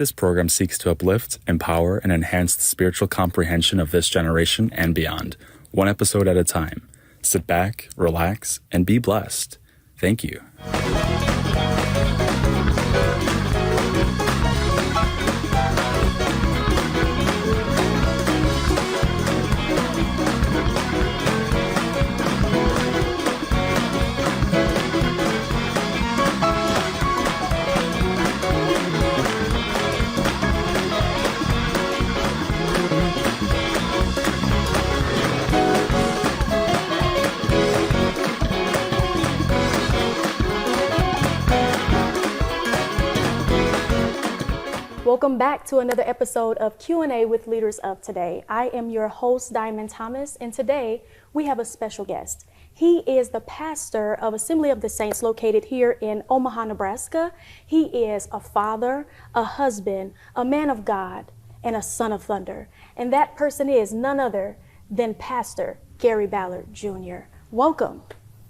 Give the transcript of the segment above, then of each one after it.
This program seeks to uplift, empower, and enhance the spiritual comprehension of this generation and beyond, one episode at a time. Sit back, relax, and be blessed. Thank you. Welcome back to another episode of Q&A with Leaders of Today. I am your host, Diamond Thomas, and today we have a special guest. He is the pastor of Assembly of the Saints located here in Omaha, Nebraska. He is a father, a husband, a man of God, and a son of thunder. And that person is none other than Pastor Gary Ballard Jr. Welcome.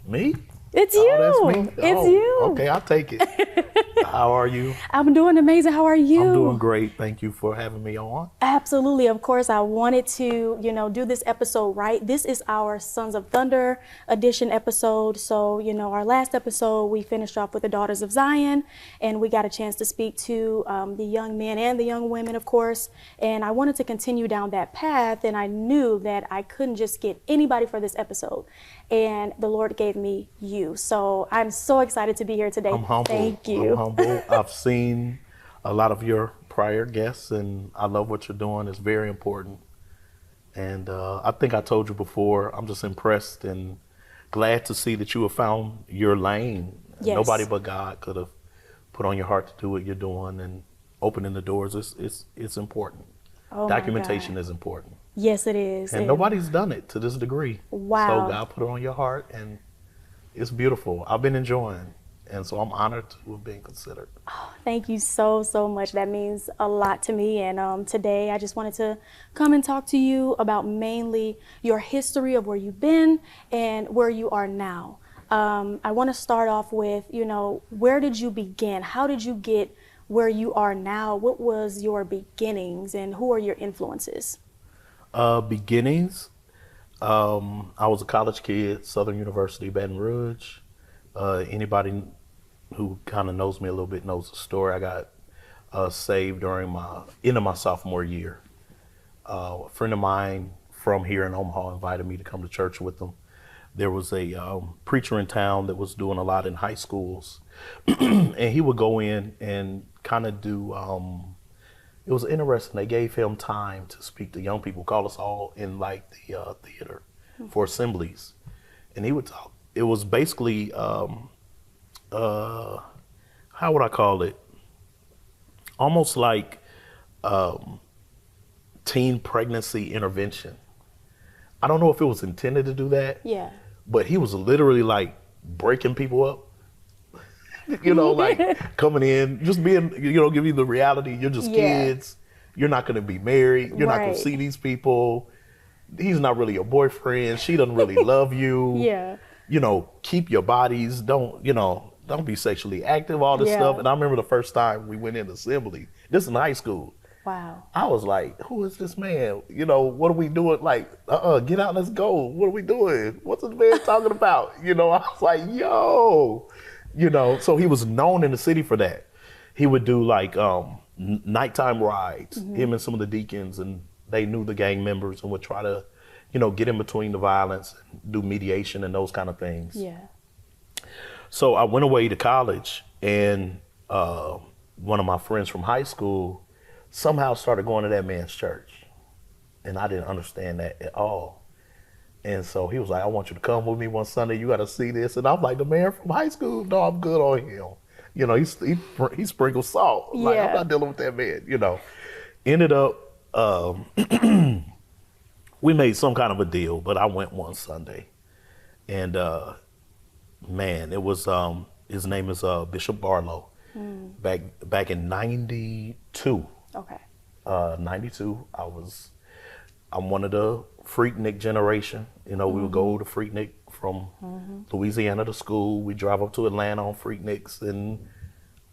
Me? It's you. That's me? It's you. Okay, I'll take it. How are you? I'm doing amazing. How are you? I'm doing great. Thank you for having me on. Absolutely. Of course, I wanted to, do this episode right. This is our Sons of Thunder edition episode. So, our last episode, we finished off with the Daughters of Zion, and we got a chance to speak to the young men and the young women, of course. And I wanted to continue down that path, and I knew that I couldn't just get anybody for this episode. And the Lord gave me you. So I'm so excited to be here today. I'm humble. Thank you. I'm humble. I've seen a lot of your prior guests, and I love what you're doing. It's very important. And I think I told you before, I'm just impressed and glad to see that you have found your lane. Yes. Nobody but God could have put on your heart to do what you're doing, and opening the doors. It's important. Oh, Documentation is important. Yes, it is. And nobody's done it to this degree. Wow. So God put it on your heart, and it's beautiful. I've been enjoying, and so I'm honored to have been considered. Oh, thank you so much. That means a lot to me. And today I just wanted to come and talk to you about mainly your history of where you've been and where you are now. I want to start off with, where did you begin? How did you get where you are now? What was your beginnings, and who are your influences? Beginnings. I was a college kid, Southern University, Baton Rouge. Anybody who kind of knows me a little bit knows the story. I got saved during my end of my sophomore year. A friend of mine from here in Omaha invited me to come to church with them. There was a preacher in town that was doing a lot in high schools, and he would go in and kind of do. It was interesting. They gave him time to speak to young people, call us all in like the theater for assemblies. And he would talk. It was basically, how would I call it? Almost like teen pregnancy intervention. I don't know if it was intended to do that. Yeah. But he was literally like breaking people up. Like coming in, just being, give you the reality. You're just kids. You're not going to be married. You're not going to see these people. He's not really your boyfriend. She doesn't really love you. Yeah. Keep your bodies. Don't be sexually active, all this stuff. And I remember the first time we went in assembly, this in high school. Wow. I was like, who is this man? What are we doing? Like, get out, let's go. What are we doing? What's this man talking about? I was like, yo. So he was known in the city for that. He would do like nighttime rides, him and some of the deacons, and they knew the gang members and would try to, get in between the violence, do mediation and those kind of things. Yeah. So I went away to college, and one of my friends from high school somehow started going to that man's church. And I didn't understand that at all. And so he was like, I want you to come with me one Sunday. You got to see this. And I'm like, the man from high school? No, I'm good on him. He sprinkles salt. Like, I'm not dealing with that man, Ended up, we made some kind of a deal, but I went one Sunday. And, man, it was, his name is Bishop Barlow. Back in 92. Okay. 92, I'm one of the Freaknik generation. We would go to Freaknik from Louisiana to school. We drive up to Atlanta on Freakniks, and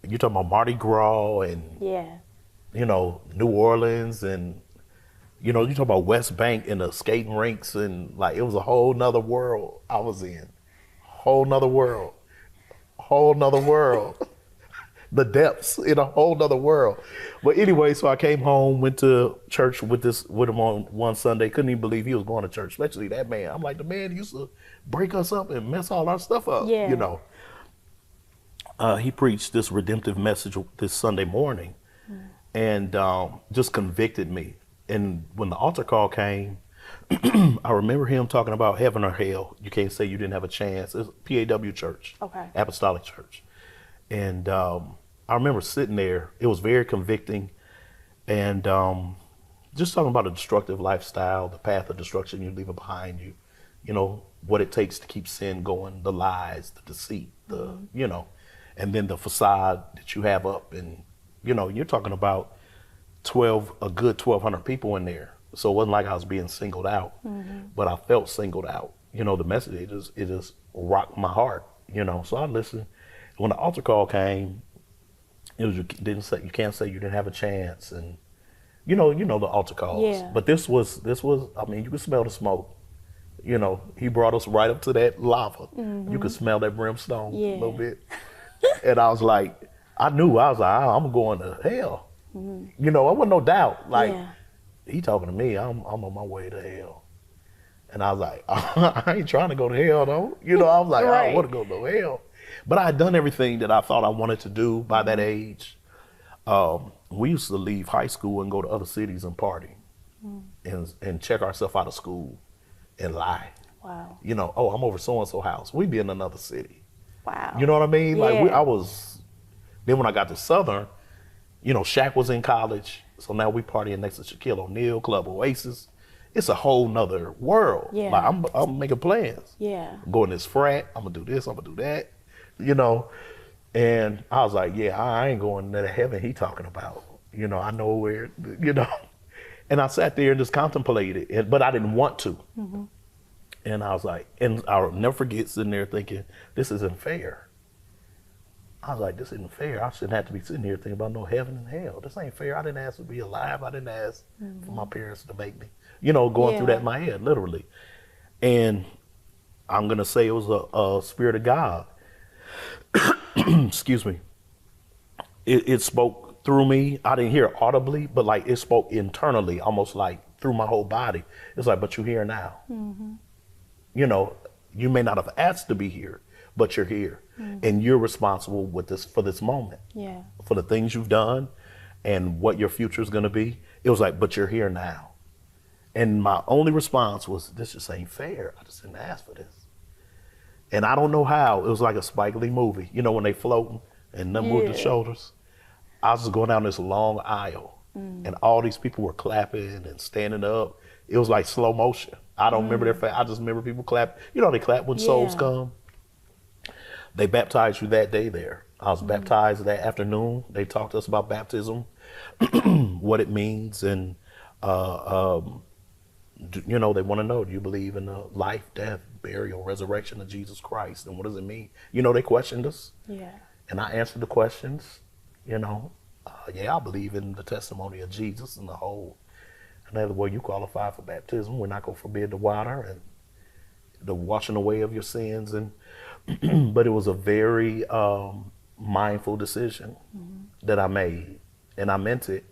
you're talking about Mardi Gras and New Orleans, and you talk about West Bank and the skating rinks, and like it was a whole nother world I was in. Whole nother world. Whole nother world. The depths in a whole nother world. But anyway, so I came home, went to church with him on one Sunday. Couldn't even believe he was going to church, especially that man. I'm like, the man used to break us up and mess all our stuff up. Yeah. He preached this redemptive message this Sunday morning, and just convicted me. And when the altar call came, I remember him talking about heaven or hell. You can't say you didn't have a chance. It's PAW church, Okay. Apostolic Church. And I remember sitting there. It was very convicting, and just talking about a destructive lifestyle, the path of destruction you leave behind you, what it takes to keep sin going, the lies, the deceit, and then the facade that you have up. And, you're talking about a good 1,200 people in there. So it wasn't like I was being singled out, but I felt singled out. The message, it just rocked my heart, So I listened. When the altar call came, it was you can't say you didn't have a chance, and the altar calls. Yeah. But this was I mean, you could smell the smoke. He brought us right up to that lava. You could smell that brimstone a little bit. And I was like, I'm going to hell. I wasn't no doubt. Like, he talking to me, I'm on my way to hell. And I was like, I ain't trying to go to hell though. I was like, I don't want to go to hell. But I had done everything that I thought I wanted to do by that age. We used to leave high school and go to other cities and party, and check ourselves out of school and lie. Wow. I'm over so-and-so house. We'd be in another city. Wow. You know what I mean? Yeah. Like then when I got to Southern, Shaq was in college. So now we partying next to Shaquille O'Neal, Club Oasis. It's a whole nother world. Yeah. Like I'm making plans. Yeah. I'm going to this frat. I'm gonna do this. I'm gonna do that. And I was like, yeah, I ain't going to the heaven he talking about. I know where, And I sat there and just contemplated it, but I didn't want to. And I was like, and I'll never forget sitting there thinking, this isn't fair. I was like, this isn't fair. I shouldn't have to be sitting here thinking about no heaven and hell. This ain't fair. I didn't ask to be alive. I didn't ask for my parents to make me, going through that in my head, literally. And I'm going to say it was a spirit of God. Excuse me. It spoke through me. I didn't hear it audibly, but like it spoke internally, almost like through my whole body. It's like, but you're here now. You may not have asked to be here, but you're here, and you're responsible for this moment. Yeah. For the things you've done and what your future is going to be. It was like, but you're here now. And my only response was, this just ain't fair. I just didn't ask for this. And I don't know how. It was like a Spike Lee movie, when they floating and them move the shoulders. I was just going down this long aisle, and all these people were clapping and standing up. It was like slow motion. I don't remember their face. I just remember people clap. They clap when souls come. They baptized you that day there. I was baptized that afternoon. They talked to us about baptism, what it means, and they want to know, do you believe in the life, death, burial, resurrection of Jesus Christ? And what does it mean? They questioned us. Yeah. And I answered the questions, I believe in the testimony of Jesus and the whole. And they said, well, you qualify for baptism. We're not going to forbid the water and the washing away of your sins. And but it was a very mindful decision that I made, and I meant it.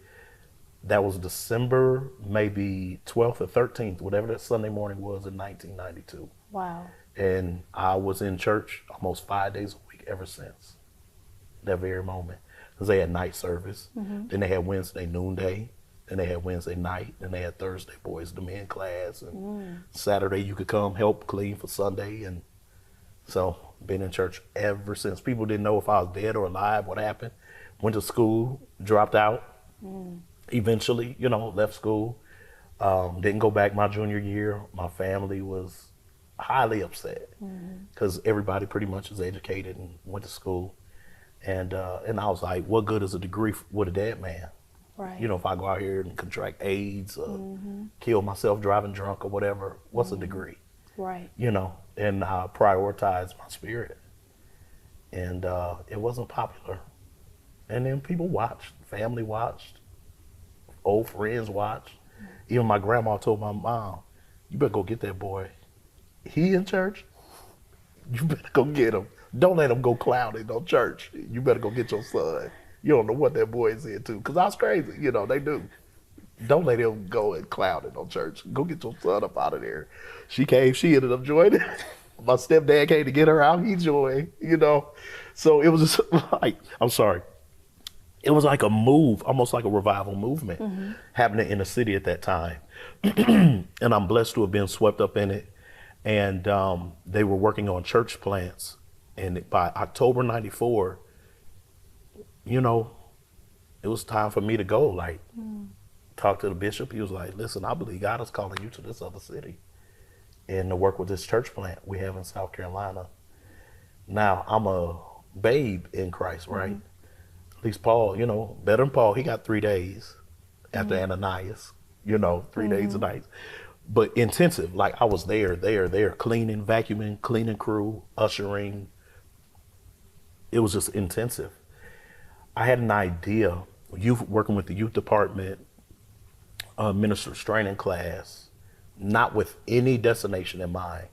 That was December, maybe 12th or 13th, whatever that Sunday morning was in 1992. Wow. And I was in church almost 5 days a week ever since that very moment. Because they had night service. Then they had Wednesday noonday. Then they had Wednesday night. Then they had Thursday boys to men class. And Saturday you could come help clean for Sunday. And so been in church ever since. People didn't know if I was dead or alive, what happened. Went to school, dropped out. Eventually, left school. Didn't go back my junior year. My family was highly upset because everybody pretty much was educated and went to school. And I was like, what good is a degree with a dead man? Right. If I go out here and contract AIDS or kill myself driving drunk or whatever, what's a degree? Right. And I prioritized my spirit. And it wasn't popular. And then people watched, family watched. old friends watch. Even my grandma told my mom, you better go get that boy. He in church? You better go get him. Don't let him go clowning on church. You better go get your son. You don't know what that boy is into. Because I was crazy. You know, they do. Don't let him go and clowning on church. Go get your son up out of there. She came. She ended up joining. My stepdad came to get her out. He joined, you know. So it was just like, I'm sorry. It was like a move, almost like a revival movement happening in the city at that time. And I'm blessed to have been swept up in it. And they were working on church plants. And by October 94, you know, it was time for me to go. Like, talk to the bishop. He was like, listen, I believe God is calling you to this other city and to work with this church plant we have in South Carolina. Now, I'm a babe in Christ, right? At least Paul, you know, better than Paul, he got 3 days after Ananias, you know, 3 days and nights. But intensive, like I was there, cleaning, vacuuming, cleaning crew, ushering. It was just intensive. I had an idea, working with the youth department, ministers training class, not with any destination in mind.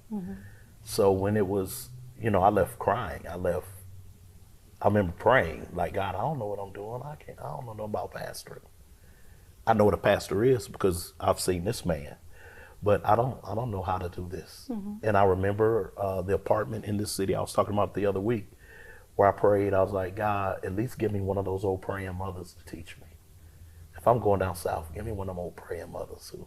So when it was, you know, I left crying. I remember praying, like, God, I don't know what I'm doing. I don't know nothing about pastoring. I know what a pastor is because I've seen this man, but I don't know how to do this. And I remember the apartment in this city I was talking about the other week, where I prayed. I was like, God, at least give me one of those old praying mothers to teach me. If I'm going down south, give me one of them old praying mothers who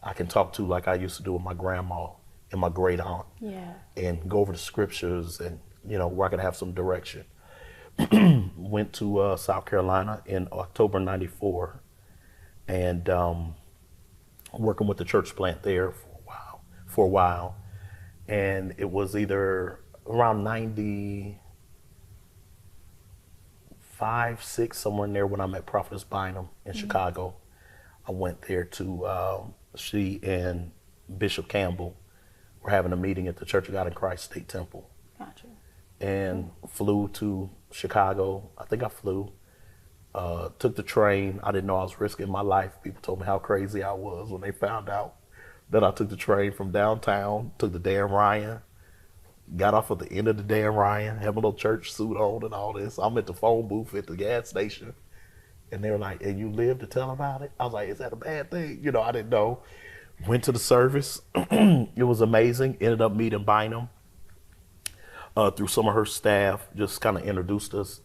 I can talk to like I used to do with my grandma and my great aunt. Yeah. And go over the scriptures and, you know, where I could have some direction. Went to South Carolina in October 94 and working with the church plant there for a while. And it was either around 95, 6, somewhere in there when I met Prophetess Bynum in Chicago. I went there to, she and Bishop Campbell were having a meeting at the Church of God in Christ State Temple. Gotcha. And flew to Chicago. I think I flew, took the train. I didn't know I was risking my life. People told me how crazy I was when they found out that I took the train from downtown, took the Dan Ryan, got off at the end of the Dan Ryan, had my little church suit on and all this. I'm at the phone booth at the gas station. And they were like, and you live to tell about it? I was like, is that a bad thing? You know, I didn't know. Went to the service. It was amazing. Ended up meeting Bynum through some of her staff. Just kind of introduced us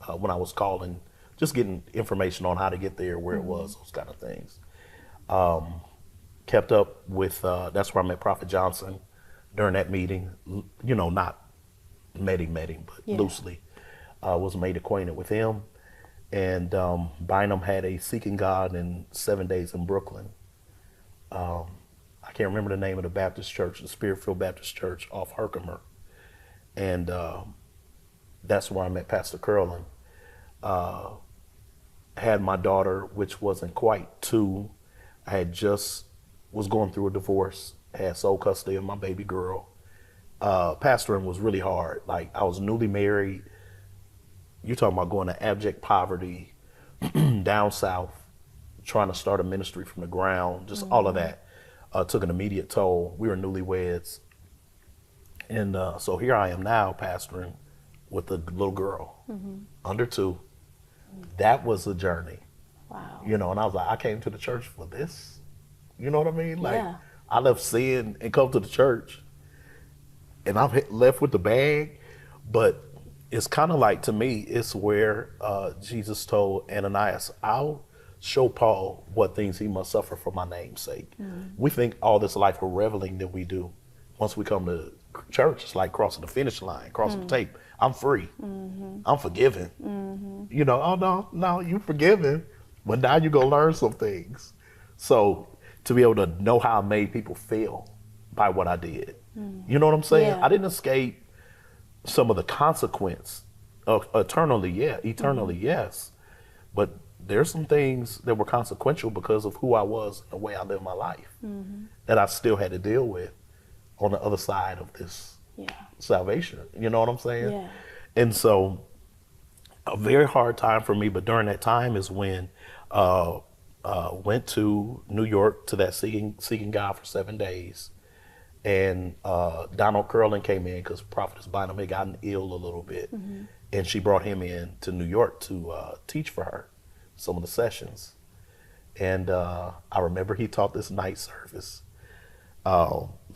when I was calling, just getting information on how to get there, where it was, those kind of things. Kept up with, that's where I met Prophet Johnson during that meeting. You know, not met him, but loosely. Was made acquainted with him. And Bynum had a Seeking God in 7 Days in Brooklyn. I can't remember the name of the Baptist church, the Spirit-filled Baptist Church off Herkimer. And that's where I met Pastor Curlin. Had my daughter, which wasn't quite 2. I had just was going through a divorce, had sole custody of my baby girl. Pastoring was really hard. Like, I was newly married. You're talking about going to abject poverty, down south, trying to start a ministry from the ground, just all of that took an immediate toll. We were newlyweds. And so here I am now pastoring with a little girl, under 2. That was a journey. Wow. You know, and I was like, I came to the church for this. You know what I mean? Like, I left sin and come to the church, and I'm left with the bag. But it's kind of like, to me, it's where Jesus told Ananias, I'll show Paul what things he must suffer for my name's sake. We think all this life of reveling that we do, once we come to church, it's like crossing the finish line, crossing the tape. I'm free. I'm forgiven. You know, oh, no, you forgiven, but now you're going to learn some things. So to be able to know how I made people feel by what I did, you know what I'm saying? I didn't escape some of the consequence of eternally, yes. But there's some things that were consequential because of who I was and the way I lived my life that I still had to deal with on the other side of this salvation. You know what I'm saying? Yeah. And so a very hard time for me, but during that time is when went to New York to that Seeking God for 7 days. And Donald Curlin came in because Prophetess Bynum had gotten ill a little bit. And she brought him in to New York to teach for her some of the sessions. And I remember he taught this night service.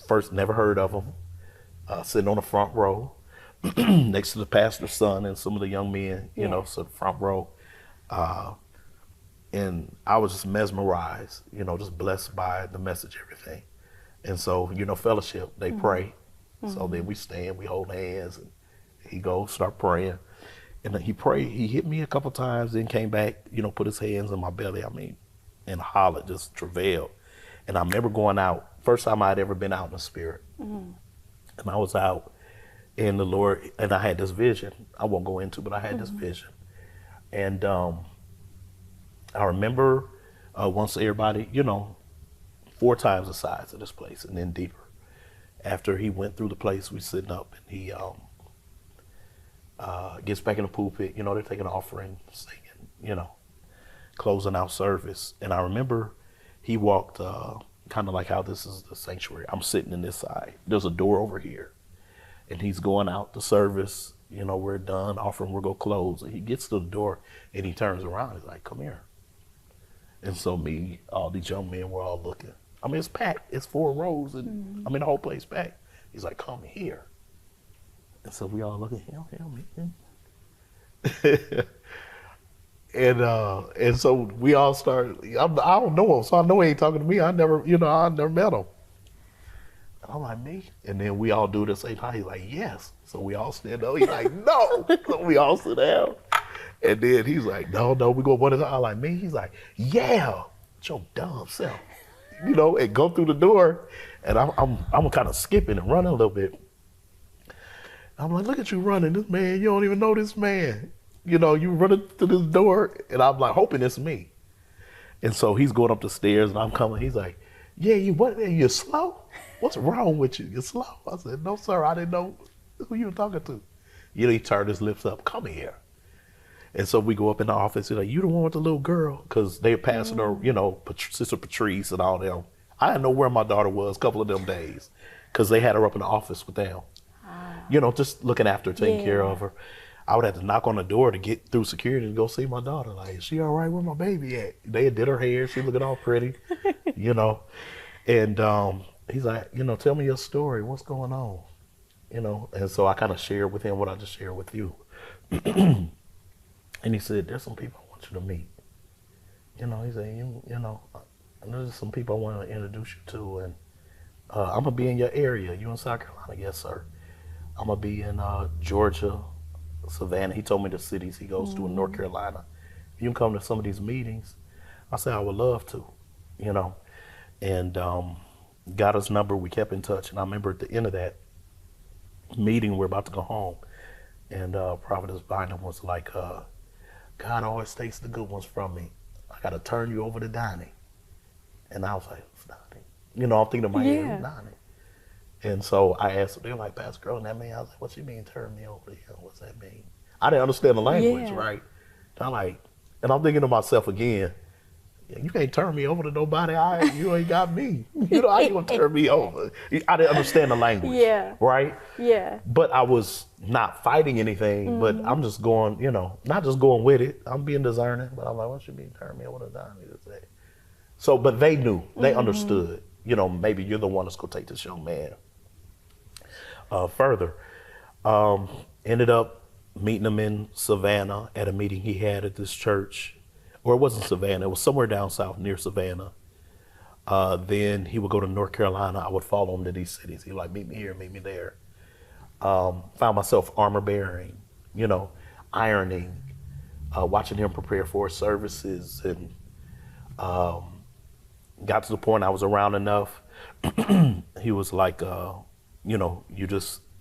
First, never heard of him. Sitting on the front row next to the pastor's son and some of the young men, you know, so the front row. And I was just mesmerized, you know, just blessed by the message, everything. And so, you know, fellowship, they pray. So then we stand, we hold hands, and he goes, start praying. And then he prayed, he hit me a couple times, then came back, you know, put his hands on my belly, and hollered, just travailed. And I remember going out, first time I'd ever been out in the spirit. And I was out, and the Lord, and I had this vision. I won't go into, but I had this vision. And I remember once everybody, you know, 4 times the size of this place and then deeper. After he went through the place, we sitting up, and he gets back in the pulpit. You know, they're taking an offering, singing, you know, closing out service. And I remember he walked kind of like how this is the sanctuary. I'm sitting in this side. There's a door over here. And he's going out the service. You know, we're done. Offering, we're going to close. And he gets to the door, and he turns around. He's like, come here. And so me, all these young men were all looking. I mean, it's packed. It's 4 rows. And I mean, the whole place packed. He's like, come here. And so we all look at him. And so we all started. I don't know him, so I know he ain't talking to me. I never met him. And I'm like, me? And then we all do it at the same time. He's like, yes. So we all stand up. He's like, no. So we all sit down. And then he's like, no, we go one at a time. I'm like, me? He's like, yeah. It's your dumb self. You know, and go through the door. And I'm kind of skipping and running a little bit. I'm like, look at you running. This man, you don't even know this man. You know, you running to this door. And I'm like, hoping it's me. And so he's going up the stairs, and I'm coming. He's like, yeah, you're slow? What's wrong with you? You're slow. I said, no, sir, I didn't know who you were talking to. You know, he turned his lips up, come here. And so we go up in the office. He's like, you the one with the little girl? Because they're passing her, you know, Sister Patrice and all them. I didn't know where my daughter was a couple of them days because they had her up in the office with them. You know, just looking after her, taking care of her. I would have to knock on the door to get through security and go see my daughter. Like, is she all right? Where my baby at? They did her hair. She looking all pretty, you know. And he's like, you know, tell me your story. What's going on? You know, and so I kind of shared with him what I just shared with you. And he said, there's some people I want you to meet. You know, he said, you know, there's some people I want to introduce you to. And I'm going to be in your area. You in South Carolina? Yes, sir. I'm going to be in Georgia, Savannah. He told me the cities he goes to in North Carolina. If you can come to some of these meetings, I said, I would love to, you know. And got his number. We kept in touch. And I remember at the end of that meeting, we're about to go home. And Prophetess Bynum was like, God always takes the good ones from me. I got to turn you over to Donnie. And I was like, it's Donnie. You know, I'm thinking in my head, Donnie. And so I asked them, they were like, Pastor Girl, and that mean? I was like, what you mean turn me over to him? What's that mean? I didn't understand the language, right? And I'm thinking to myself again, you can't turn me over to nobody. You ain't got me. You know, how you gonna turn me over? I didn't understand the language, right? Yeah. But I was not fighting anything, but I'm just going, you know, not just going with it. I'm being discerning, but I'm like, what you mean turn me over to Donnie to say? So, but they knew, they understood, you know, maybe you're the one that's gonna take this young man further. Ended up meeting him in Savannah at a meeting he had at this church. Or it wasn't Savannah, it was somewhere down south near Savannah. Then he would go to North Carolina. I would follow him to these cities. He would like, meet me here, meet me there. Found myself armor bearing, you know, ironing, watching him prepare for services, and got to the point I was around enough. He was like, you know,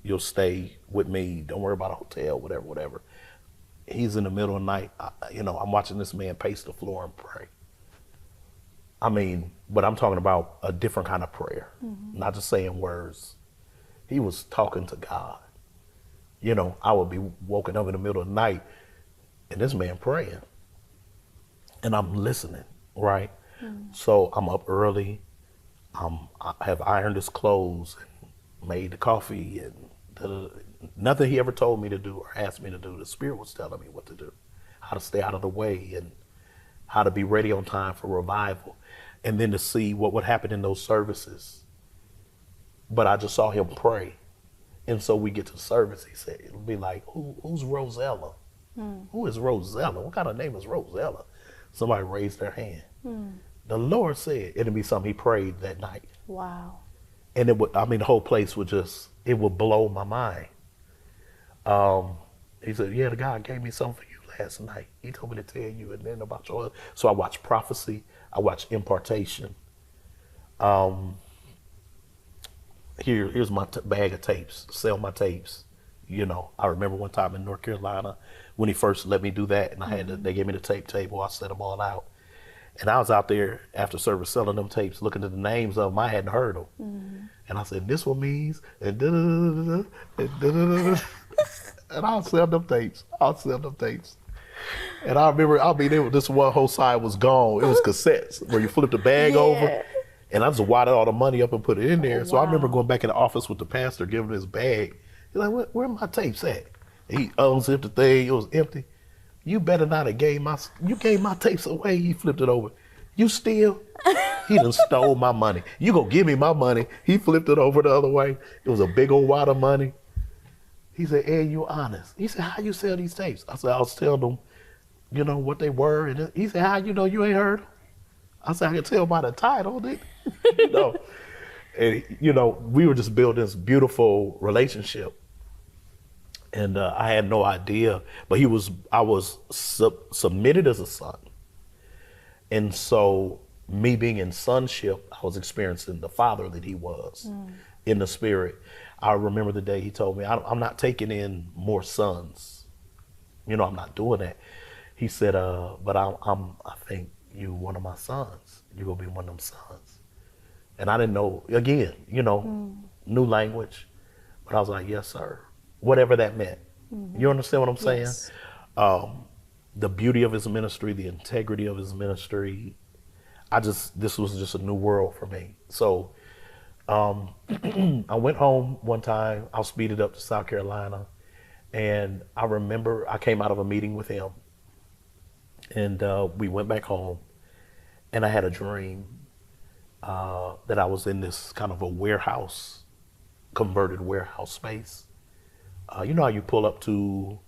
you'll stay with me. Don't worry about a hotel, whatever. He's in the middle of the night. You know, I'm watching this man pace the floor and pray. I mean, but I'm talking about a different kind of prayer, not just saying words. He was talking to God. You know, I would be woken up in the middle of the night and this man praying. And I'm listening. right? So I'm up early. I have ironed his clothes and made the coffee and nothing he ever told me to do or asked me to do. The Spirit was telling me what to do, how to stay out of the way and how to be ready on time for revival, and then to see what would happen in those services. But I just saw him pray. And so we get to the service, he said, it'll be like, who's Rosella? Who is Rosella? What kind of name is Rosella? Somebody raised their hand. The Lord said, it'll be something he prayed that night. Wow. And it would, the whole place would just, it would blow my mind. He said, yeah, the God gave me something for you last night. He told me to tell you, and then about your, so I watched prophecy, I watched impartation. Here's my bag of tapes, sell my tapes. You know, I remember one time in North Carolina when he first let me do that, and I had to, they gave me the tape table, I set them all out. And I was out there after service selling them tapes, looking at the names of them, I hadn't heard them. And I said, this one means, and da-da-da-da-da, and da-da-da-da. And I'll sell them tapes. And I remember, this one whole side was gone. It was cassettes where you flip the bag over. And I just wadded all the money up and put it in there. So I remember going back in the office with the pastor, giving him his bag. He's like, where my tapes at? And he unzipped the thing, it was empty. You better not have gave my tapes away. He flipped it over. You steal? He done stole my money. You gonna give me my money. He flipped it over the other way. It was a big old wad of money. He said, Ed, you honest. He said, how you sell these tapes? I said, I was telling them, you know, what they were. And he said, how you know you ain't heard them? I said, I can tell by the title, you know. And, you know, we were just building this beautiful relationship. And I had no idea, but I was submitted as a son. And so me being in sonship, I was experiencing the father that he was in the spirit. I remember the day he told me, I'm not taking in more sons. You know, I'm not doing that. He said, but I think you one of my sons. You're going to be one of them sons. And I didn't know, again, you know, new language. But I was like, yes, sir. Whatever that meant. You understand what I'm saying? Yes. The beauty of his ministry, the integrity of his ministry. This was just a new world for me. So I went home one time. I was speeded up to South Carolina. And I remember I came out of a meeting with him. And we went back home. And I had a dream that I was in this kind of a warehouse, converted warehouse space. You know how you pull up to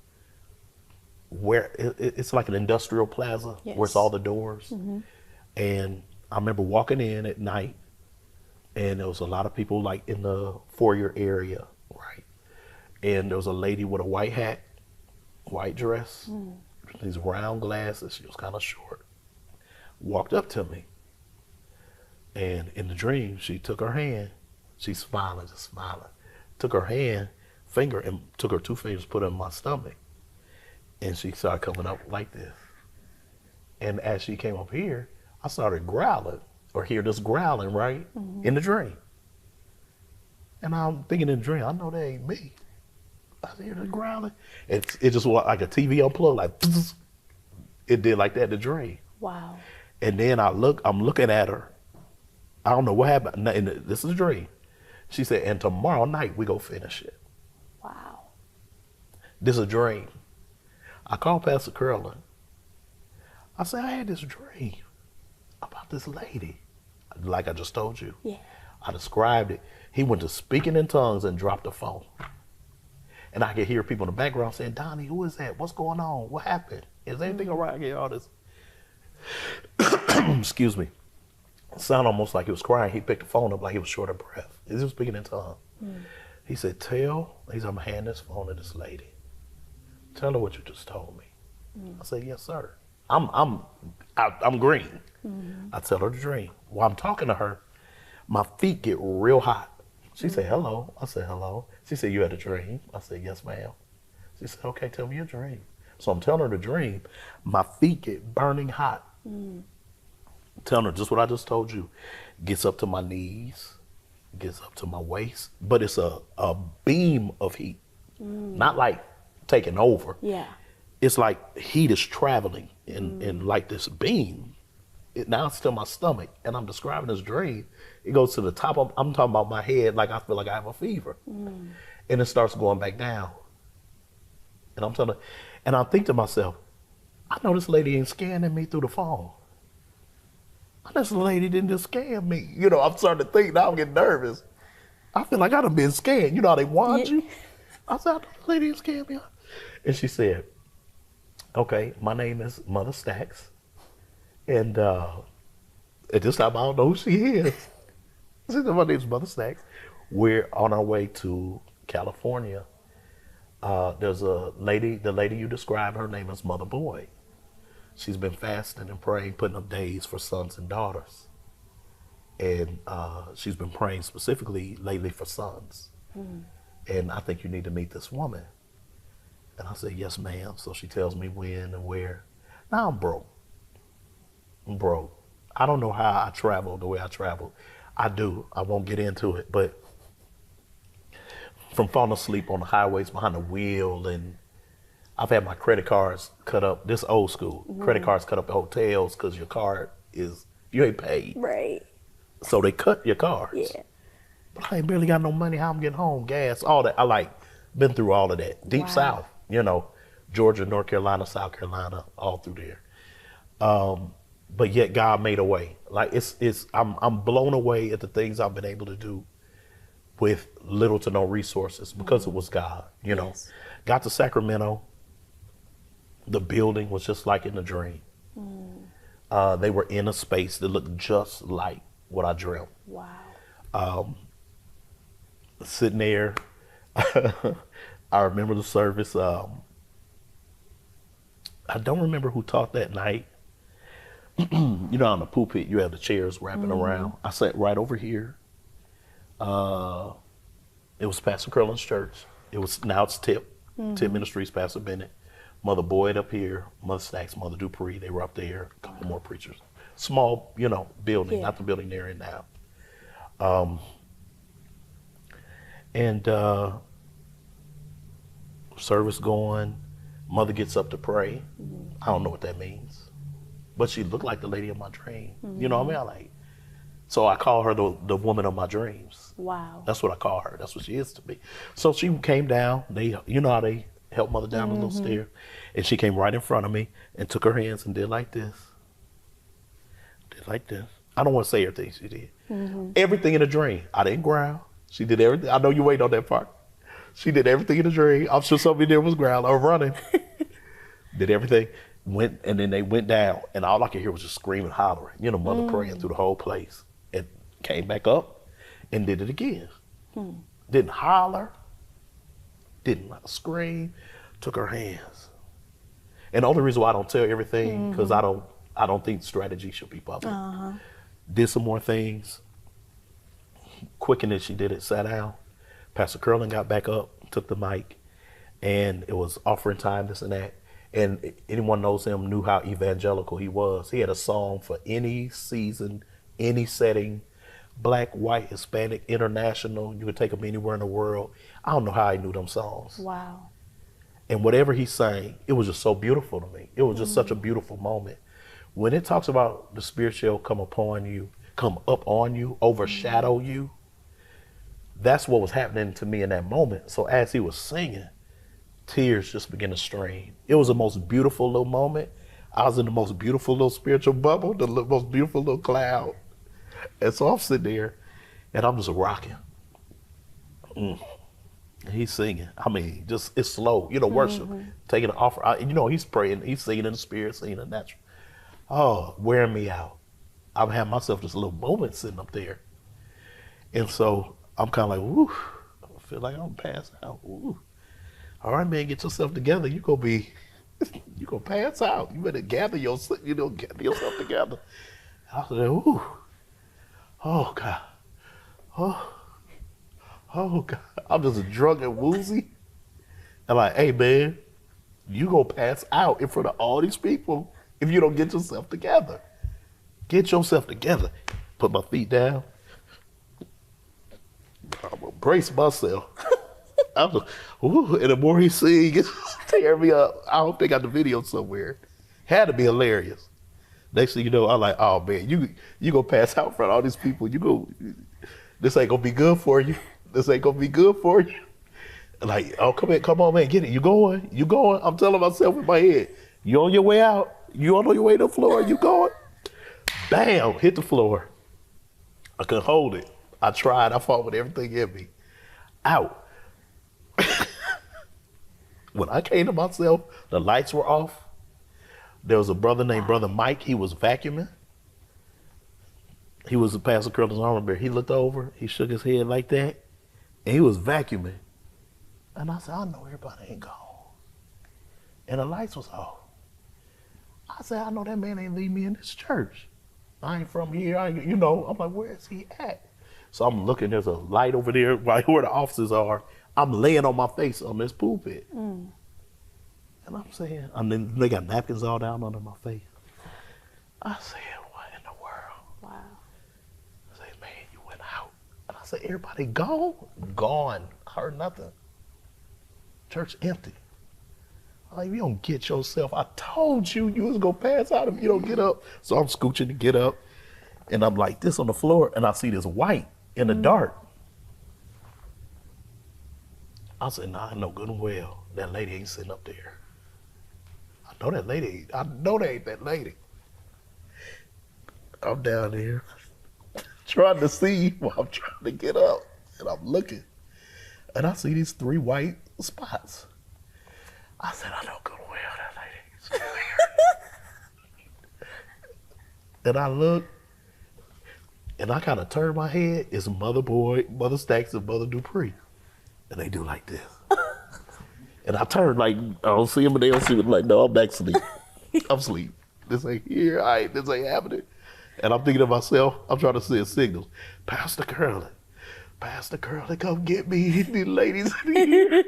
where it's like an industrial plaza where it's all the doors. And I remember walking in at night, and there was a lot of people like in the foyer area, right? And there was a lady with a white hat, white dress, these round glasses. She was kind of short. Walked up to me, and in the dream, she took her hand. She's smiling, just smiling. Took her finger and took her two fingers, put it in my stomach, and she started coming up like this. And as she came up here, I started growling, or hear this growling, right, in the dream. And I'm thinking in the dream, I know that ain't me. I hear the growling. It just was like a TV unplugged, like it did like that in the dream. Wow. And then I'm looking at her. I don't know what happened. And this is a dream. She said, and tomorrow night we go finish it. Wow. This is a dream. I called Pastor Curlin. I said, I had this dream about this lady, like I just told you. Yeah. I described it. He went to speaking in tongues and dropped the phone. And I could hear people in the background saying, Donnie, who is that? What's going on? What happened? Is anything all right? I get all this. Excuse me. It sounded almost like he was crying. He picked the phone up like he was short of breath. He was speaking in tongues. He said, I'm going to hand this phone to this lady. Tell her what you just told me. I said, yes, sir. I'm green. I tell her the dream. While I'm talking to her, my feet get real hot. She said, hello. I said, hello. She said, you had a dream? I said, yes, ma'am. She said, okay, tell me your dream. So I'm telling her the dream. My feet get burning hot. Telling her just what I just told you. Gets up to my knees, gets up to my waist, but it's a beam of heat. Not like taking over. Yeah. It's like heat is traveling in like this beam. now it's still my stomach, and I'm describing this dream. It goes to the top of, I'm talking about my head, like I feel like I have a fever. And it starts going back down. And I think to myself, I know this lady ain't scanning me through the phone. This lady didn't just scam me. You know, I'm starting to think, now I'm getting nervous. I feel like I done been scammed. You know how they want you? I said, this lady didn't scam me. And she said, okay, my name is Mother Stacks. And at this time, I don't know who she is. I said, my name is Mother Stacks. We're on our way to California. There's a lady, the lady you described, her name is Mother Boyd. She's been fasting and praying, putting up days for sons and daughters. And she's been praying specifically lately for sons. And I think you need to meet this woman. And I said, yes, ma'am. So she tells me when and where. Now I'm broke. I don't know how I travel the way I travel. I do. I won't get into it. But from falling asleep on the highways behind the wheel, and I've had my credit cards cut up, this old school, credit cards cut up at hotels because your card is, you ain't paid. Right. So they cut your cards. Yeah. But I ain't barely got no money, how I'm getting home, gas, all that. I been through all of that. Deep South, you know, Georgia, North Carolina, South Carolina, all through there. But yet God made a way. Like I'm blown away at the things I've been able to do with little to no resources because it was God, you know. Got to Sacramento. The building was just like in the dream. They were in a space that looked just like what I dreamt. Wow. Sitting there, I remember the service. I don't remember who taught that night. You know, on the pulpit, you have the chairs wrapping around. I sat right over here. It was Pastor Curlin's church. Now it's Tip Ministries, Pastor Bennett. Mother Boyd up here, Mother Stacks, Mother Dupree, they were up there, a couple more preachers. Small, you know, building, not the building they're in now. Service going, Mother gets up to pray. I don't know what that means. But she looked like the lady of my dream. You know what I mean? So I call her the woman of my dreams. Wow. That's what I call her. That's what she is to me. So she came down. You know how they help Mother down the little stair. And she came right in front of me and took her hands and did like this. Did like this. I don't want to say everything she did. Everything in a dream. I didn't growl. She did everything. I know you waiting on that part. She did everything in a dream. I'm sure somebody there was growling or running. Did everything. Went, and then they went down, and all I could hear was just screaming, hollering. You know, Mother praying through the whole place. And came back up and did it again. Didn't holler, didn't scream, took her hands. And the only reason why I don't tell everything, because I don't think strategy should be public. Did some more things. Quick, and then she did it, sat down. Pastor Curlin got back up, took the mic, and it was offering time, this and that. And anyone knows him knew how evangelical he was. He had a song for any season, any setting, black, white, Hispanic, international. You could take him anywhere in the world. I don't know how he knew them songs. Wow. And whatever he sang, it was just so beautiful to me. It was just such a beautiful moment. When it talks about the Spirit shall come upon you, come up on you, overshadow you, that's what was happening to me in that moment. So as he was singing, tears just began to stream. It was the most beautiful little moment. I was in the most beautiful little spiritual bubble, the most beautiful little cloud. And so I'm sitting there, and I'm just rocking. And he's singing. I mean, just it's slow, you know, worship, taking an offer. You know, he's praying, he's singing in the spirit, singing in the natural. Oh, wearing me out. I'm having myself this little moment sitting up there. And so I'm kind of like, woo, I feel like I'm passing out. Woo. All right, man, get yourself together. You gonna pass out. You better gather yourself, gather yourself together. I was like, ooh, oh God, oh God. I'm just drunk and woozy. And like, hey man, you gonna pass out in front of all these people if you don't get yourself together. Get yourself together. Put my feet down. I'm gonna brace myself. Ooh, and the more he sings, tear me up. I hope they got the video somewhere. Had to be hilarious. Next thing you know, I'm like, oh man, you gonna pass out in front of all these people. This ain't gonna be good for you. This ain't gonna be good for you. Like, oh, come on, man, get it. You going? I'm telling myself in my head, you on your way out? You on your way to the floor? You going? Bam, hit the floor. I couldn't hold it. I tried. I fought with everything in me. Out. When I came to myself, the lights were off. There was a brother named Brother Mike. He was vacuuming. He was a Pastor Curlin's armor bearer. He looked over. He shook his head like that, and he was vacuuming. And I said, I know everybody ain't gone. And the lights was off. I said, I know that man ain't leave me in this church. I ain't from here. I'm like, where is he at? So I'm looking, there's a light over there right where the offices are. I'm laying on my face on this pulpit. And I'm saying, and then they got napkins all down under my face. I said, what in the world? Wow. I said, man, you went out. And I said, everybody gone? Gone. I heard nothing. Church empty. I'm like, you don't get yourself. I told you was going to pass out if you don't get up. So I'm scooching to get up. And I'm like this on the floor. And I see this white in the dark. I said, nah, I know good and well that lady ain't sitting up there. I know that lady. I know that ain't that lady. I'm down there trying to see while I'm trying to get up. And I'm looking. And I see these 3 white spots. I said, I know good and well that lady ain't still here. And I look. And I kind of turn my head. It's Mother Stacks, and Mother Dupree. And they do like this. And I turn like, I don't see them, and they don't see me. Like, no, I'm back asleep. I'm asleep. This ain't here. This ain't happening. And I'm thinking to myself, I'm trying to send signals. Pastor Curlin, come get me. These ladies in here.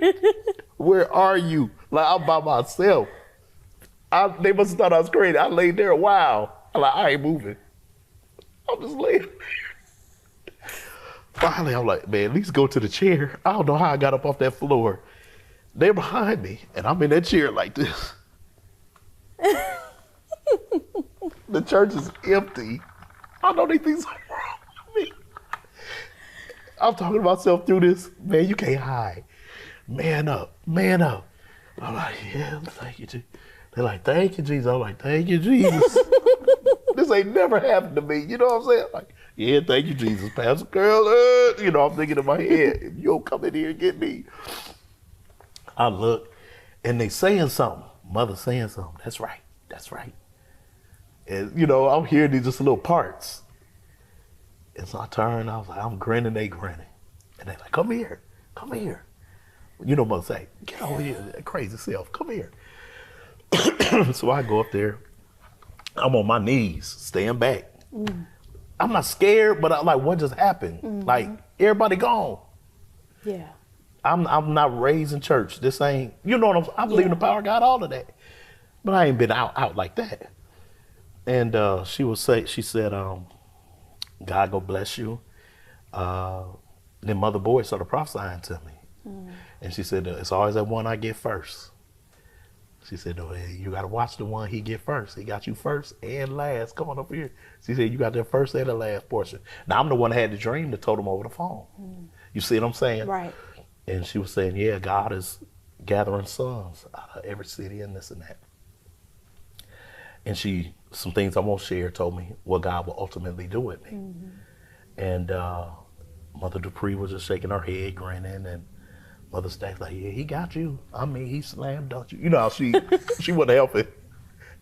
Where are you? Like, I'm by myself. They must have thought I was crazy. I laid there a while. I'm like, I ain't moving. I'm just laying there. Finally, I'm like, man, at least go to the chair. I don't know how I got up off that floor. They're behind me, and I'm in that chair like this. The church is empty. I know they think something wrong with me. I'm talking to myself through this. Man, you can't hide. Man up. I'm like, yeah, thank you, Jesus. They're like, thank you, Jesus. I'm like, thank you, Jesus. This ain't never happened to me. You know what I'm saying? Like, yeah, thank you, Jesus. Pastor Girl, I'm thinking in my head, if you don't come in here and get me. I look, and they saying something. Mother saying something. That's right. And, I'm hearing these just little parts. And so I turned, I was like, I'm grinning, they grinning. And they like, come here. Mother say, get over here, that crazy self, come here. So I go up there. I'm on my knees, staying back. I'm not scared, but I'm like, what just happened? Like, everybody gone. Yeah. I'm not raised in church. This ain't, I believe in the power of God, all of that. But I ain't been out like that. And she said, God go bless you. Then Mother Boyd started prophesying to me. And she said, it's always that one I get first. She said, no, you got to watch the one he get first. He got you first and last. Come on up here. She said, you got the first and the last portion. Now, I'm the one that had the dream that told him over the phone. You see what I'm saying? Right. And she was saying, yeah, God is gathering sons out of every city and this and that. And some things I won't share, told me what God will ultimately do with me. And Mother Dupree was just shaking her head, grinning, and Mother Stack's like, yeah, he got you. I mean, he slammed dunked you. You know how she wouldn't help it.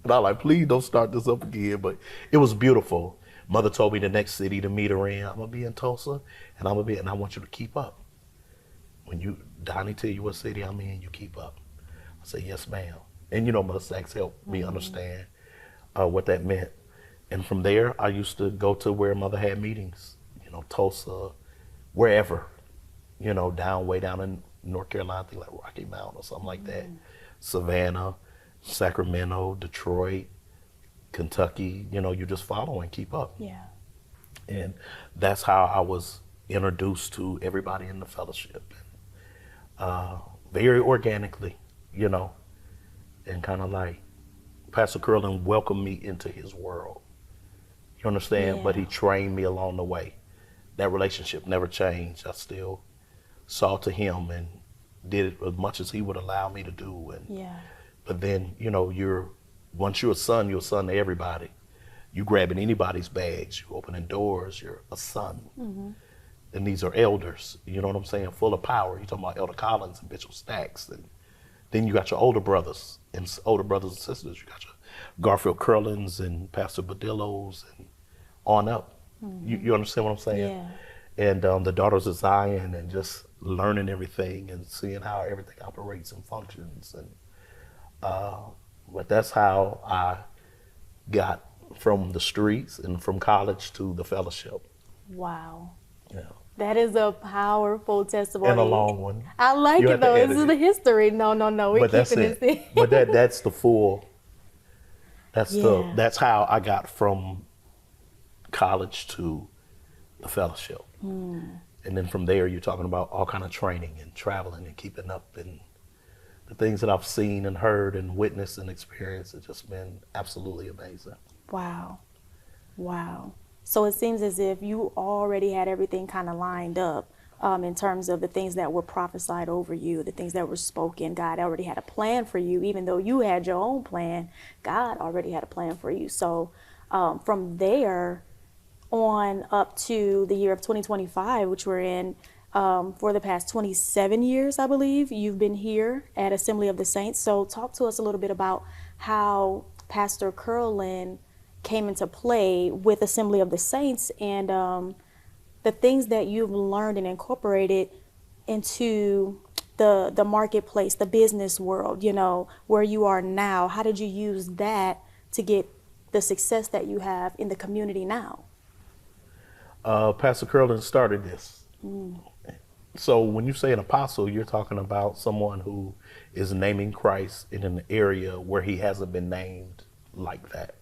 And I was like, please don't start this up again. But it was beautiful. Mother told me the next city to meet her in, I'm going to be in Tulsa, and I want you to keep up. When Donnie tell you what city I'm in, you keep up. I said, yes, ma'am. And Mother Stacks helped me understand what that meant. And from there, I used to go to where Mother had meetings, Tulsa, wherever, way down in North Carolina, I think like Rocky Mount or something like that. Savannah, Sacramento, Detroit, Kentucky, you just follow and keep up. Yeah. And that's how I was introduced to everybody in the fellowship. Very organically, and kind of like, Pastor Curlin welcomed me into his world. You understand? Yeah. But he trained me along the way. That relationship never changed. I still saw to him and did as much as he would allow me to do. And Yeah. but then, once you're a son to everybody. You grabbing anybody's bags, you opening doors, you're a son. Mm-hmm. And these are elders, you know what I'm saying, full of power. You're talking about Elder Collins and Bishop Stacks. And then you got your older brothers and sisters. You got your Garfield Curlins and Pastor Badillos and on up. You understand what I'm saying? Yeah. And the Daughters of Zion, and just learning everything and seeing how everything operates and functions. And but that's how I got from the streets and from college to the fellowship. Wow. Yeah. That is a powerful testimony. And a long one. I like You it have to though. edit This is it. the history. No. We're But that's keeping it. this in. But that's the full. Yeah. That's how I got from college to the fellowship. Hmm. And then from there, you're talking about all kind of training and traveling and keeping up, and the things that I've seen and heard and witnessed and experienced have just been absolutely amazing. Wow. So it seems as if you already had everything kind of lined up in terms of the things that were prophesied over you, the things that were spoken. God already had a plan for you. Even though you had your own plan, God already had a plan for you. So from there on up to the year of 2025, which we're in, for the past 27 years, I believe, you've been here at Assembly of the Saints. So talk to us a little bit about how Pastor Curlin came into play with Assembly of the Saints, and the things that you've learned and incorporated into the marketplace, the business world, where you are now. How did you use that to get the success that you have in the community now? Pastor Curlin started this. So when you say an apostle, you're talking about someone who is naming Christ in an area where he hasn't been named like that.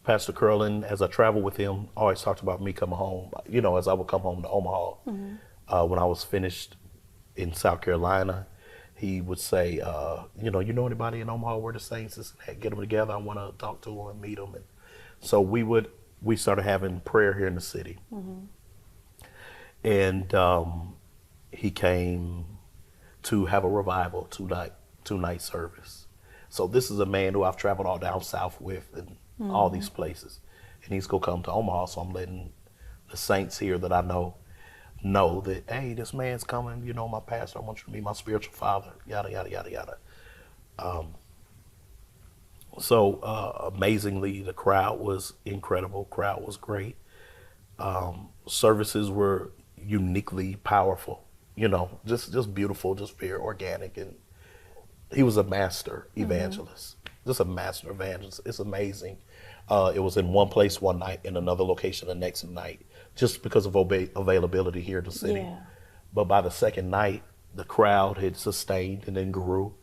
Pastor Curlin, as I traveled with him, always talked about me coming home, as I would come home to Omaha. When I was finished in South Carolina, he would say, you know anybody in Omaha where the Saints is? Get them together. I want to talk to them and meet them. And so we started having prayer here in the city. And he came to have a revival, two-night service. So this is a man who I've traveled all down south with and all these places. And he's going to come to Omaha, so I'm letting the saints here that I know that, hey, this man's coming, my pastor, I want you to meet my spiritual father, yada, yada, yada, yada. So amazingly, the crowd was incredible. Crowd was great. Services were uniquely powerful, just beautiful, just very organic. And he was a master evangelist, just a master evangelist. It's amazing. It was in one place one night, in another location the next night, just because of availability here in the city. Yeah. But by the second night, the crowd had sustained and then grew.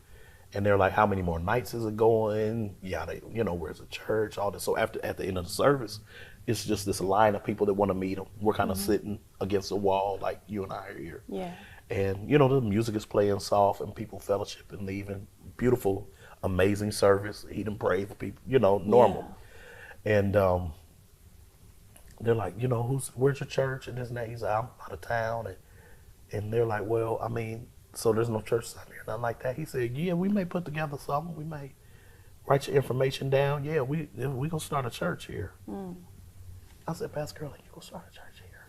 And they're like, how many more nights is it going? Yada, where's the church? All this. So at the end of the service, it's just this line of people that want to meet him. We're kind of sitting against the wall like you and I are here. Yeah. And, the music is playing soft and people fellowship and leaving. Beautiful, amazing service. Eat and pray for people, normal. Yeah. And they're like, where's your church? And this and that. He's like, I'm out of town. And they're like, well, so there's no church out here, nothing like that. He said, yeah, we may put together something. We may write your information down. Yeah, we gonna start a church here. I said, Pastor Curlin, you gonna start a church here?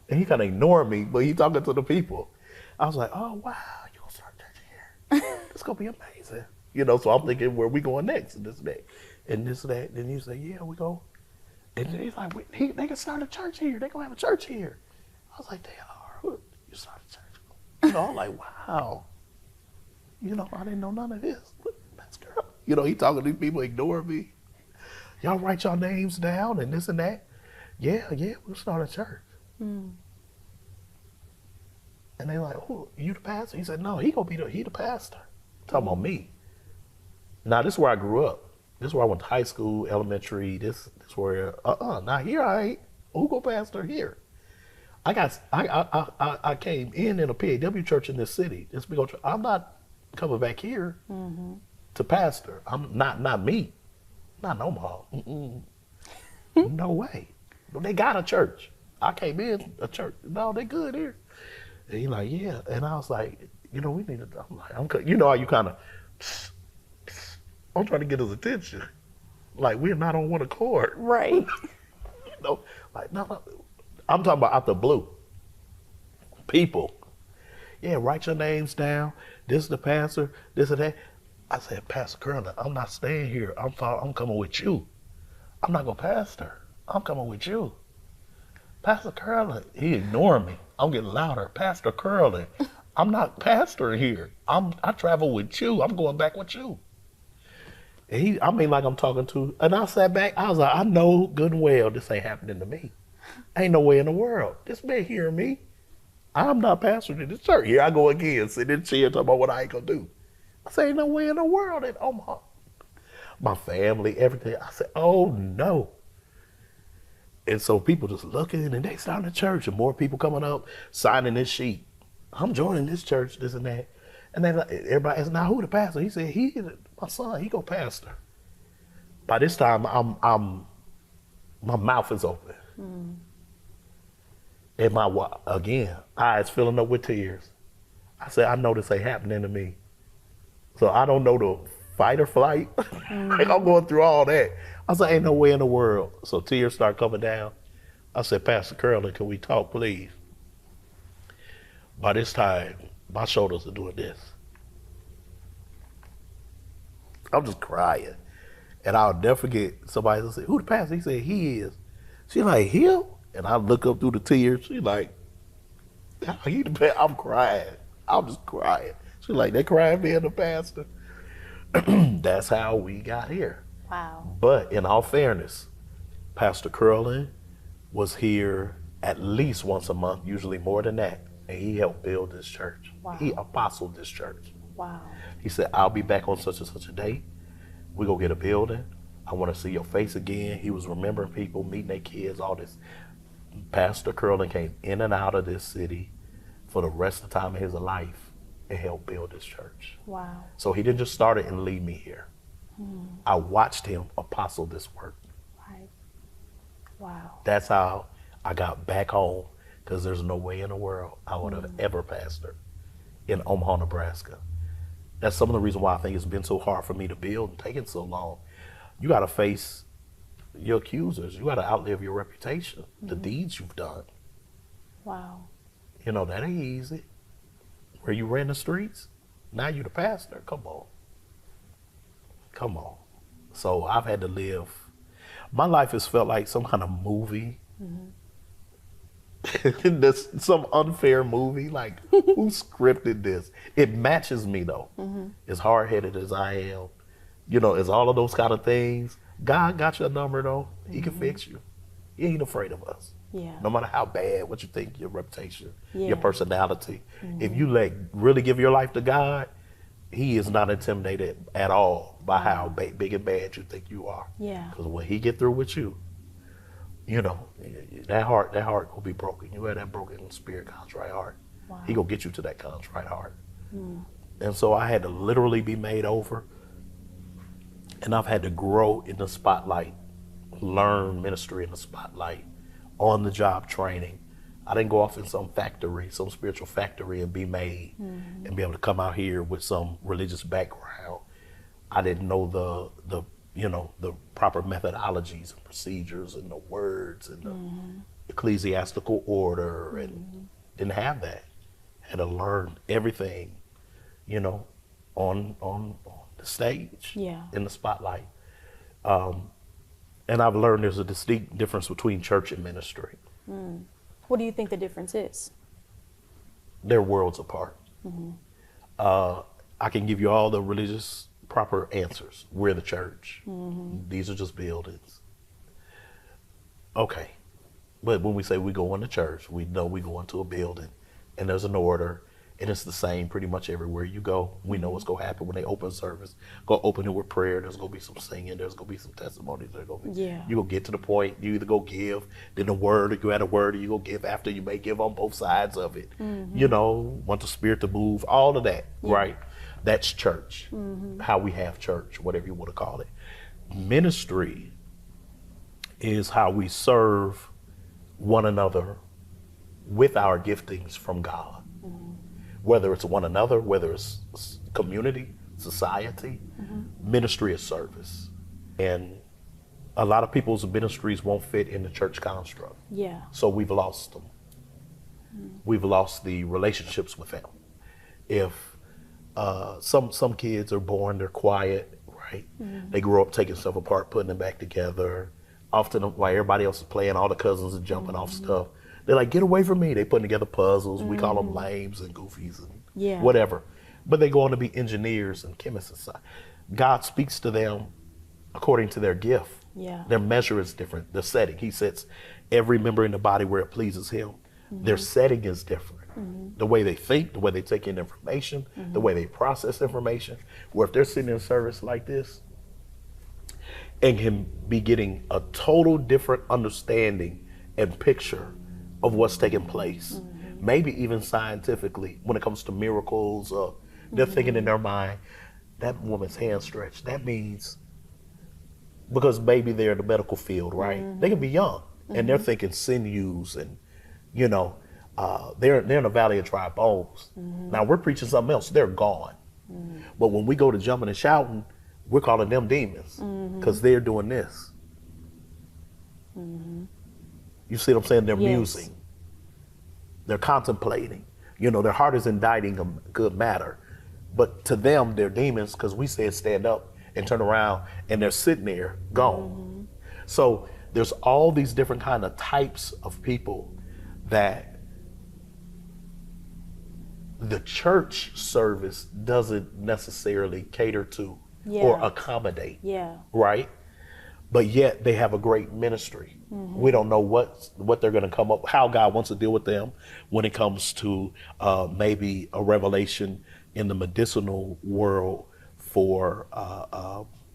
And he kind of ignored me, but he talking to the people. I was like, oh, wow, you gonna start a church here? It's gonna be amazing. So I'm thinking, where we going next? And this and that. And this and that. Then he said, yeah, we go. And then he's like, they can start a church here. They gonna have a church here. I was like, they are. You start a church. I'm like, wow. I didn't know none of this. Pastor Curlin. He talking to these people, ignoring me. Y'all write your names down and this and that. Yeah, we'll start a church. And they like, oh, you the pastor? He said, no, he the pastor. Talking about me. Now, this is where I grew up. This is where I went to high school, elementary. This where, not here I ain't. Who go pastor here? I came in a PAW church in this city. This big old church. I'm not coming back here to pastor. I'm not me, not no more. No way. They got a church. I came in a church. No, they good here. And he's like, yeah. And I was like, we need to. I'm like, you know how you kind of. I'm trying to get his attention. Like we're not on one accord. Right. Like no. I'm talking about out the blue. People. Yeah, write your names down. This is the pastor. This and that. I said, Pastor Curlin, I'm not staying here. I'm coming with you. I'm not gonna pastor. I'm coming with you. Pastor Curlin, he ignoring me. I'm getting louder. Pastor Curlin, I'm not pastoring here. I travel with you. I'm going back with you. And like I'm talking to, and I sat back. I was like, I know good and well this ain't happening to me. Ain't no way in the world. This man hearing me. I'm not pastoring in this church. Here I go again, sitting in the chair talking about what I ain't gonna do. I say, ain't no way in the world that my family, everything. I said, oh no. And so people just looking and they starting the church and more people coming up, signing this sheet. I'm joining this church, this and that. And then everybody asked, now who the pastor? He said, my son, he go pastor. By this time, my mouth is open. And my eyes filling up with tears. I said, I know this ain't happening to me. So I don't know the fight or flight. Like I'm going through all that. I said, ain't no way in the world. So tears start coming down. I said, Pastor Curlin, can we talk, please? By this time, my shoulders are doing this. I'm just crying. And I'll never forget somebody said, who the pastor? He said, he is. She like, him? And I look up through the tears. She like, he the pastor. I'm crying. I'm just crying. She like, they crying being the pastor. That's how we got here. Wow. But in all fairness, Pastor Curlin was here at least once a month, usually more than that. And he helped build this church. Wow. He apostled this church. Wow. He said, I'll be back on such and such a date. We go get a building. I want to see your face again. He was remembering people, meeting their kids, all this. Pastor Curlin came in and out of this city for the rest of the time of his life and helped build this church. Wow. So he didn't just start it and leave me here. I watched him apostle this work. Right. Wow. That's how I got back home, because there's no way in the world I would have ever pastored in Omaha, Nebraska. That's some of the reason why I think it's been so hard for me to build and taking so long. You got to face your accusers. You got to outlive your reputation, the deeds you've done. Wow. That ain't easy. Where you ran the streets, now you the pastor. Come on. Come on. So I've had to live. My life has felt like some kind of movie. This some unfair movie. Like, who scripted this? It matches me though. As hard-headed as I am, as all of those kind of things. God got your number though. He can fix you. He ain't afraid of us. Yeah. No matter how bad, what you think, your reputation, Yeah. your personality. If you really give your life to God, He is not intimidated at all by how big and bad you think you are. Yeah. Because when He get through with you, that heart will be broken. You have that broken spirit, contrite heart. Wow. He gonna get you to that contrite heart. And so I had to literally be made over. And I've had to grow in the spotlight, learn ministry in the spotlight, on the job training. I didn't go off in some factory, some spiritual factory, and be made and be able to come out here with some religious background. I didn't know the proper methodologies and procedures and the words and the ecclesiastical order, and didn't have that. Had to learn everything, on the stage, in the spotlight. And I've learned there's a distinct difference between church and ministry. What do you think the difference is? They're worlds apart. I can give you all the religious proper answers. We're the church. These are just buildings. Okay. But when we say we go into church, we know we go into a building and there's an order, and it's the same pretty much everywhere you go. We know what's going to happen when they open service. Go open it with prayer. There's going to be some singing. There's going to be some testimonies. There's going to be, you're going to get to the point. You either go give, then the word, or you had a word, or you go give after. You may give on both sides of it. Want the Spirit to move, all of that, right? That's church, how we have church, whatever you want to call it. Ministry is how we serve one another with our giftings from God. Whether it's one another, whether it's community, society, ministry is service. And a lot of people's ministries won't fit in the church construct. Yeah. So we've lost them. We've lost the relationships with them. If some kids are born, they're quiet, right? They grow up taking stuff apart, putting them back together. Often while everybody else is playing, all the cousins are jumping off stuff. They're like, get away from me. They putting together puzzles. We call them lames and goofies and whatever. But they go on to be engineers and chemists and stuff. God speaks to them according to their gift. Yeah. Their measure is different. The setting. He sets every member in the body where it pleases him. Their setting is different. The way they think, the way they take in information, the way they process information. Where if they're sitting in a service like this and can be getting a total different understanding and picture of what's taking place, maybe even scientifically when it comes to miracles, they're thinking in their mind, that woman's hand stretched. That means, because maybe they're in the medical field, right? They can be young and they're thinking sinews and, you know, they're in the valley of dry bones. Now we're preaching something else. They're gone. But when we go to jumping and shouting, we're calling them demons because they're doing this. You see what I'm saying? They're musing. They're contemplating. You know, their heart is indicting a good matter. But to them, they're demons because we said stand up and turn around and they're sitting there gone. So there's all these different kind of types of people that the church service doesn't necessarily cater to or accommodate, right? But yet they have a great ministry. We don't know what they're going to come up, how God wants to deal with them when it comes to maybe a revelation in the medicinal world for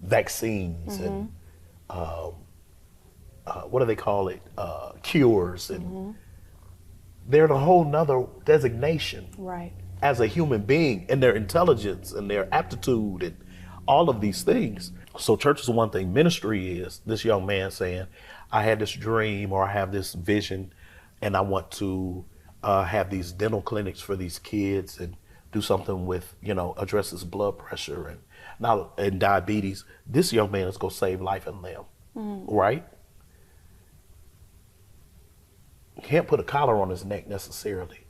vaccines and what do they call it? Cures and they're in a whole nother designation as a human being, and their intelligence and their aptitude and all of these things. So church is one thing. Ministry is this young man saying, I had this dream or I have this vision and I want to have these dental clinics for these kids and do something with, you know, address this blood pressure and diabetes. This young man is going to save life and limb, right? Can't put a collar on his neck necessarily.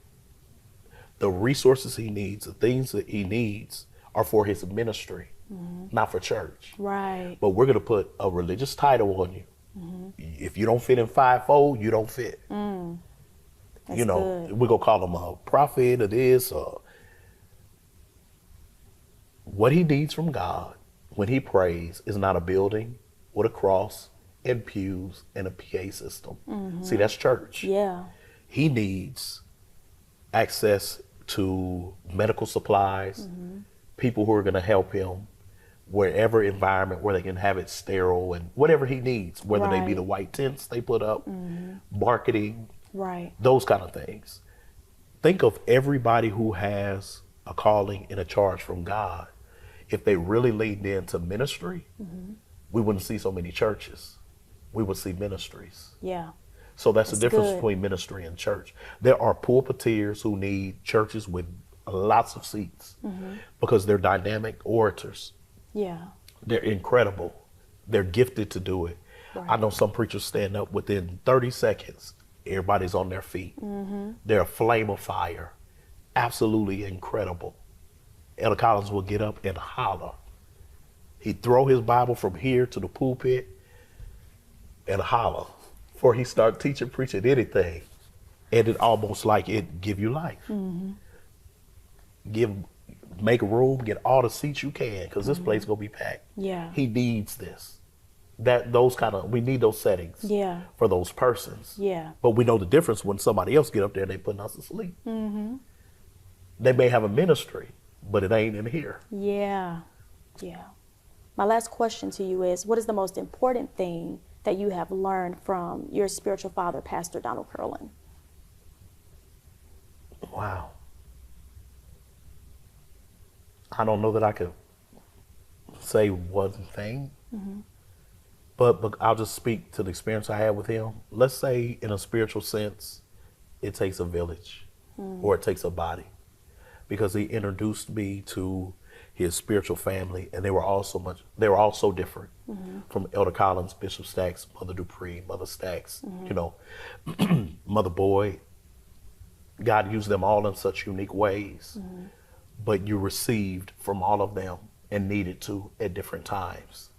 The resources he needs, the things that he needs are for his ministry, not for church. Right. But we're going to put a religious title on you. If you don't fit in fivefold, you don't fit. That's you know, good. we're going to call him a prophet or this or what he needs from God when he prays is not a building with a cross and pews and a PA system. See, that's church. Yeah. He needs access to medical supplies, people who are going to help him, wherever environment where they can have it sterile and whatever he needs, whether they be the white tents they put up, marketing, those kind of things. Think of everybody who has a calling and a charge from God. If they really leaned into ministry, we wouldn't see so many churches. We would see ministries. Yeah. So that's the difference between ministry and church. There are pulpiteers who need churches with lots of seats because they're dynamic orators. Yeah. They're incredible. They're gifted to do it. I know some preachers stand up within 30 seconds. Everybody's on their feet. They're a flame of fire. Absolutely incredible. Elder Collins will get up and holler. He'd throw his Bible from here to the pulpit and holler before he start teaching, preaching anything. And it almost like it give you life. Make room, get all the seats you can, because this place gonna be packed. Yeah. He needs this. We need those settings for those persons. Yeah. But we know the difference when somebody else get up there and they putting us to sleep. They may have a ministry, but it ain't in here. Yeah. Yeah. My last question to you is, what is the most important thing that you have learned from your spiritual father, Pastor Donald Curlin? Wow. I don't know that I could say one thing, but I'll just speak to the experience I had with him. Let's say in a spiritual sense, it takes a village or it takes a body, because he introduced me to his spiritual family, and they were all so different, from Elder Collins, Bishop Stacks, Mother Dupree, Mother Stacks, you know, Mother Boyd. God used them all in such unique ways, but you received from all of them and needed to at different times.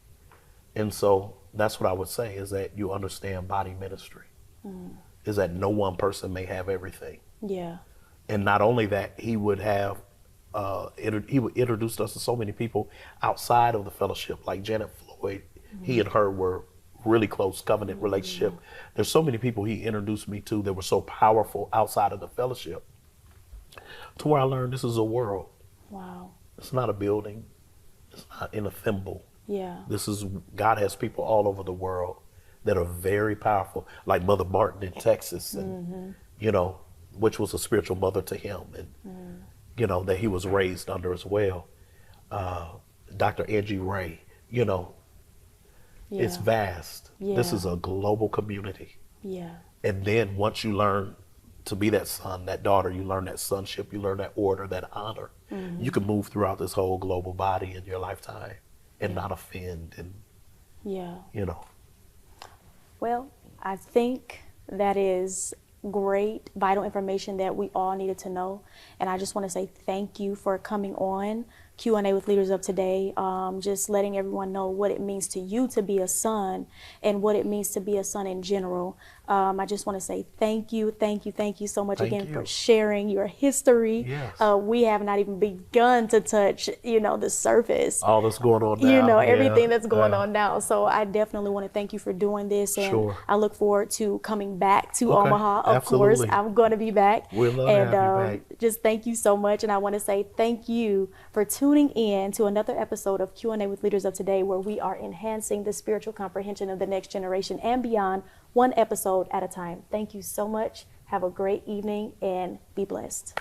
And so that's what I would say, is that you understand body ministry, is that no one person may have everything. Yeah. And not only that, he would have, he would introduce us to so many people outside of the fellowship, like Janet Floyd. He and her were really close covenant relationship. There's so many people he introduced me to that were so powerful outside of the fellowship, to where I learned this is a world. Wow. It's not a building. It's not in a thimble. Yeah. God has people all over the world that are very powerful, like Mother Martin in Texas, and you know, which was a spiritual mother to him, and you know, that he was raised under as well. Dr. Angie Ray, you know, it's vast. Yeah. This is a global community. Yeah. And then once you learn to be that son, that daughter, you learn that sonship, you learn that order, that honor. You can move throughout this whole global body in your lifetime and not offend, and you know. Well, I think that is great, vital information that we all needed to know. And I just want to say thank you for coming on Q&A with Leaders of Today, just letting everyone know what it means to you to be a son and what it means to be a son in general. I just want to say thank you so much again for sharing your history. Yes. We have not even begun to touch, you know, the surface. All that's going on now. You know, everything that's going on now. So I definitely want to thank you for doing this. And I look forward to coming back to Omaha. Of course, I'm going to be back. We'd love to have you back. Just thank you so much. And I want to say thank you for tuning in to another episode of Q&A with Leaders of Today, where we are enhancing the spiritual comprehension of the next generation and beyond, one episode at a time. Thank you so much. Have a great evening and be blessed.